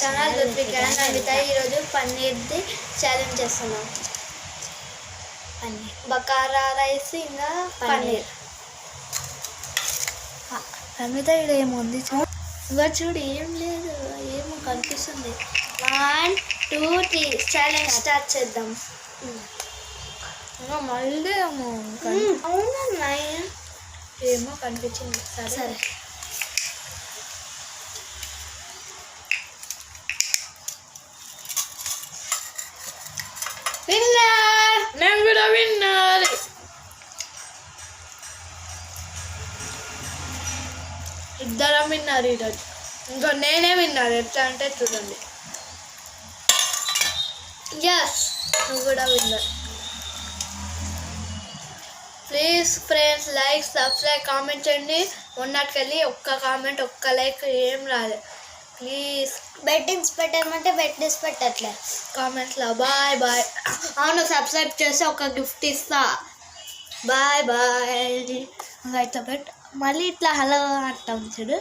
Channel Ruthvika and Anitha. ఈరోజు పన్నీర్ది challenge చేస్తున్నాం. Paneer బకారా rice ఇంకా పన్నీర్. అనిత ఇక్కడ ఏముంది ఇంకా చూడు, ఏం లేదు, ఏమో కనిపిస్తుంది. 1 2 3 ఛాలెంజ్ స్టార్ట్ చేద్దాం. మళ్ళీ అవునన్నాయి, ఏమో కనిపించింది. సరే విన్నర్. నేను కూడా విన్నర్. ఇద్దరం విన్నారు ఈరోజు. ఇంకా నేనే విన్నారు. ఎట్లా అంటే చూడండి. ఎస్, నువ్వు కూడా winner. Please friends, like, subscribe, comment చేయండి. ఉన్నట్టుకెళ్ళి ఒక్క కామెంట్, ఒక్క లైక్ ఏం రాలేదు. ప్లీజ్ బెట్టింగ్స్ పెట్టమంటే బెట్టింగ్స్ పెట్టట్లే కామెంట్స్లో. Bye bye. అవును, సబ్స్క్రైబ్ చేసి ఒక గిఫ్ట్ ఇస్తా. Bye bye. ఇంకా ఇట్లా పెట్టు. మళ్ళీ ఇట్లా హలో అంటాం చూడు.